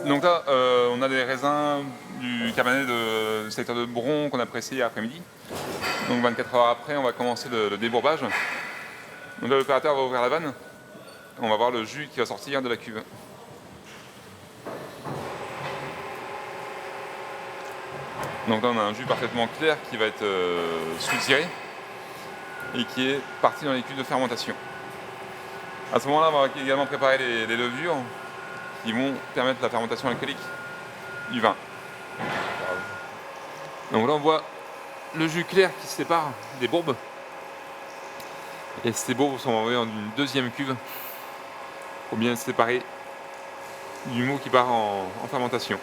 Donc là, on a des raisins du cabernet du secteur de Bron qu'on a pressé hier après-midi. Donc 24 heures après, on va commencer le débourbage. Donc là, l'opérateur va ouvrir la vanne. On va voir le jus qui va sortir de la cuve. Donc là, on a un jus parfaitement clair qui va être soutiré et qui est parti dans les cuves de fermentation. À ce moment-là, on va également préparer les levures qui vont permettre la fermentation alcoolique du vin. Donc là, on voit le jus clair qui se sépare des bourbes. Et ces bourbes sont envoyées dans une deuxième cuve pour bien se séparer du mou qui part en fermentation.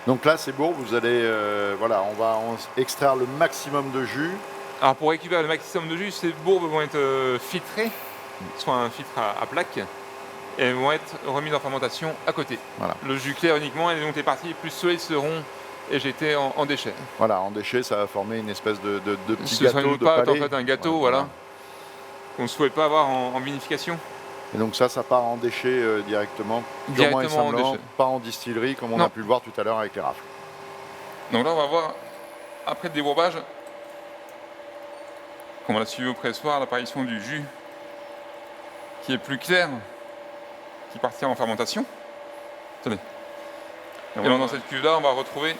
Donc là, ces bourbes, vous allez, voilà, on va extraire le maximum de jus. Alors pour récupérer le maximum de jus, ces bourbes vont être filtrées, soit un filtre à plaque, et elles vont être remises en fermentation à côté. Voilà. Le jus clair uniquement, et donc les parties les plus solides seront éjettées en déchets. Voilà, en déchets, ça va former une espèce de petit Ce sera gâteau une de pâte, palais. en fait, un gâteau, voilà, qu'on ne souhaite pas avoir en vinification. Et donc ça part en déchets directement, purement et Directement en simplement, déchets. pas en distillerie, comme on Non. a pu le voir tout à l'heure avec les rafles. Donc là, on va voir, après le débourbage, qu'on va suivre au pressoir, l'apparition du jus qui est plus clair, qui partira en fermentation. Tenez. Et donc dans cette cuve-là, on va retrouver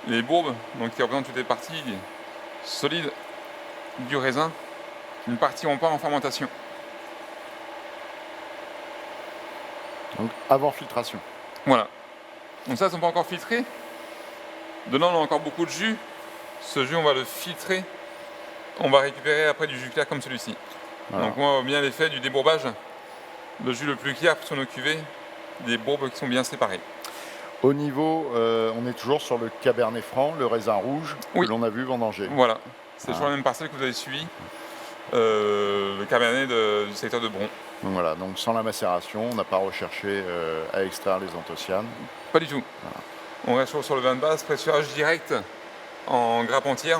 les bourbes, donc qui représentent toutes les parties solides du raisin, qui ne partiront pas en fermentation. Donc avant filtration. Voilà. Donc ça, elles ne sont pas encore filtrées. Dedans, on a encore beaucoup de jus. Ce jus, on va le filtrer. On va récupérer après du jus clair comme celui-ci. Voilà. Donc on voit bien l'effet du débourbage. Le jus le plus clair sur nos cuvées, des bourbes qui sont bien séparées. Au niveau, on est toujours sur le Cabernet Franc, le raisin rouge, Oui. que l'on a vu vendanger. Voilà. C'est toujours la même parcelle que vous avez suivi. Le cabernet du secteur de Bron. Donc voilà, donc sans la macération, on n'a pas recherché à extraire les anthocyanes. Pas du tout. Voilà. On reste toujours sur le vin de base, pressurage direct en grappe entière.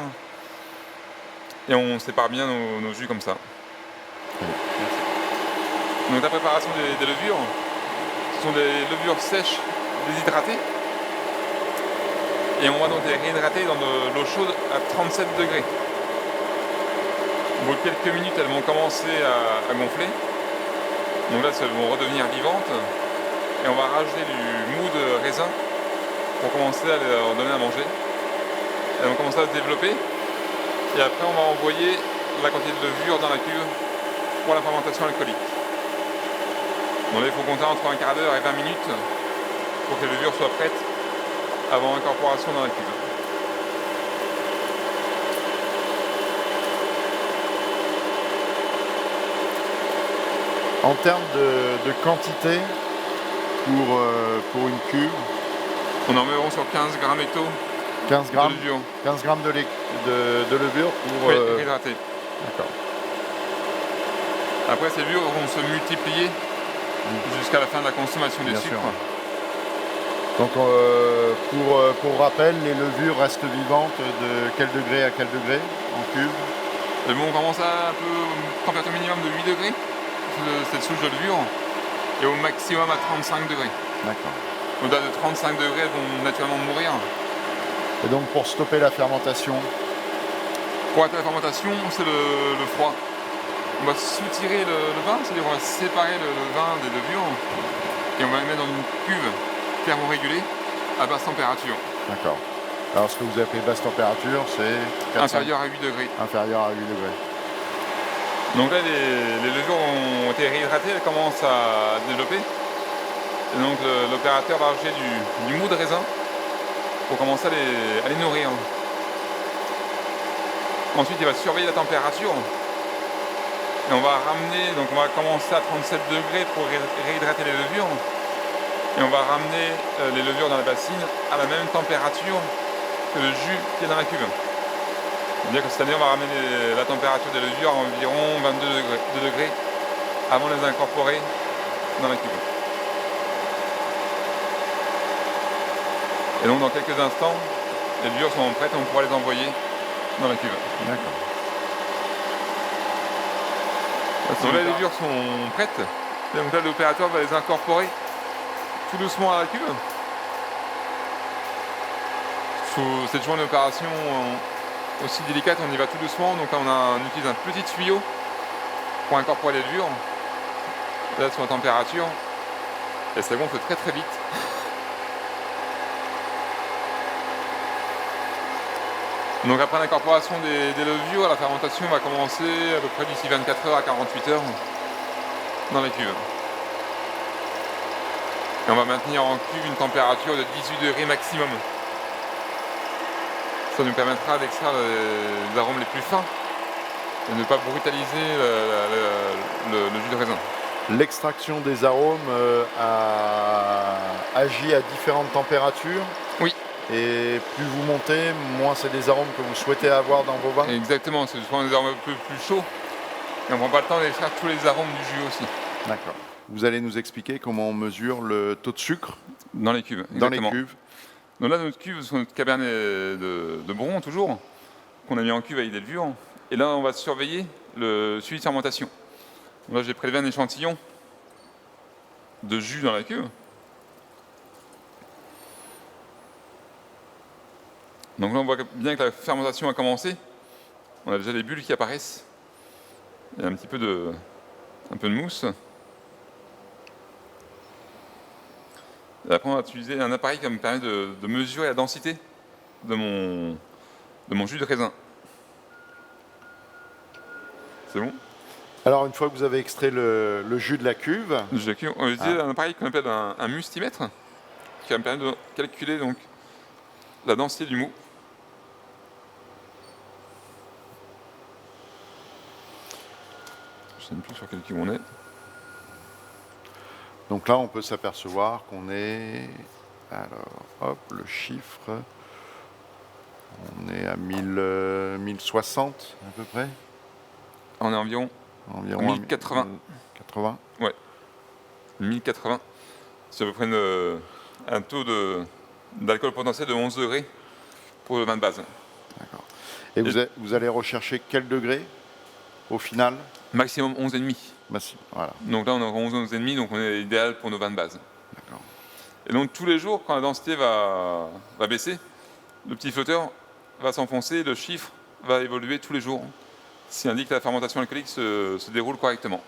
Et on sépare bien nos jus comme ça. Donc la préparation des levures, ce sont des levures sèches déshydratées. Et on va donc les réhydrater dans de l'eau chaude à 37 degrés. Au bout de quelques minutes, elles vont commencer à gonfler. Donc là, elles vont redevenir vivantes. Et on va rajouter du mou de raisin pour commencer à leur donner à manger. Elles vont commencer à se développer. Et après, on va envoyer la quantité de levure dans la cuve pour la fermentation alcoolique. Donc là, il faut compter entre un quart d'heure et 20 minutes pour que les levures soient prêtes avant incorporation dans la cuve. En termes de quantité pour une cuve, On est environ sur 15 grammes étaux 15 de grammes, levure. 15 grammes de levure pour... Oui, réhydraté. D'accord. Après, ces levures vont se multiplier jusqu'à la fin de la consommation des Bien sucres. sûr. Donc pour rappel, les levures restent vivantes de quel degré à quel degré en cuve? Et bon, on commence à un peu température minimum de 8 degrés, cette souche de levure, et au maximum à 35 degrés. D'accord. Au-delà de 35 degrés, elles vont naturellement mourir. Et donc pour stopper la fermentation, Pour arrêter la fermentation, c'est le froid. On va soutirer le vin, c'est-à-dire on va séparer le vin des levures, et on va le mettre dans une cuve thermorégulée à basse température, d'accord. Alors ce que vous appelez basse température, c'est 400 inférieure à 8 degrés. inférieur à 8 degrés. Donc là, les levures ont été réhydratées, elles commencent à développer. Et donc l'opérateur va rajouter du mou de raisin pour commencer à les nourrir. Ensuite, il va surveiller la température. Et on va ramener, donc on va commencer à 37 degrés pour réhydrater les levures. Et on va ramener les levures dans la bassine à la même température que le jus qui est dans la cuve. C'est-à-dire que cette année, on va ramener la température des levures à environ 22 degrés avant de les incorporer dans la cuve. Et donc dans quelques instants, les levures sont prêtes et on pourra les envoyer dans la cuve. D'accord. Donc là les levures sont prêtes. Et donc là l'opérateur va les incorporer tout doucement à la cuve. C'est toujours une opération aussi délicate, on y va tout doucement. Donc là on utilise un petit tuyau pour incorporer les levures. Là sur la température. Et ça gonfle très très vite. Donc après l'incorporation des levures, la fermentation va commencer à peu près d'ici 24 heures à 48 heures dans la cuve. Et on va maintenir en cuve une température de 18 degrés maximum. Ça nous permettra d'extraire les arômes les plus fins et de ne pas brutaliser le jus de raisin. L'extraction des arômes agit à différentes températures. Oui. Et plus vous montez, moins c'est des arômes que vous souhaitez avoir dans vos vins. Exactement, c'est souvent des arômes un peu plus chauds. Et on ne prend pas le temps d'extraire tous les arômes du jus aussi. D'accord. Vous allez nous expliquer comment on mesure le taux de sucre dans les cuves. Dans les cuves. Donc là, notre cuve, c'est notre cabernet de Bouron, toujours, qu'on a mis en cuve avec des levures. Et là, on va surveiller le suivi de fermentation. Donc là, j'ai prélevé un échantillon de jus dans la cuve. Donc là, on voit bien que la fermentation a commencé. On a déjà les bulles qui apparaissent. Il y a un petit peu de mousse. Et après, on va utiliser un appareil qui va me permettre de mesurer la densité de mon jus de raisin. C'est bon? Alors, une fois que vous avez extrait le jus de la cuve, on va utiliser un appareil qu'on appelle un mustimètre, qui va me permettre de calculer donc la densité du mou. Je ne sais plus sur quel cube on est. Donc là, on peut s'apercevoir qu'on est... Alors, hop, le chiffre... On est à 1060 à peu près. On est environ 1080. 80. Ouais. 1080. C'est à peu près un taux d'alcool potentiel de 11 degrés pour le vin de base. D'accord. Et vous allez rechercher quel degré au final? Maximum 11,5. Voilà. Donc là, on aura 11,5, donc on est idéal pour nos vins de base. D'accord. Et donc tous les jours, quand la densité va baisser, le petit flotteur va s'enfoncer, le chiffre va évoluer tous les jours, ce qui indique que la fermentation alcoolique se déroule correctement.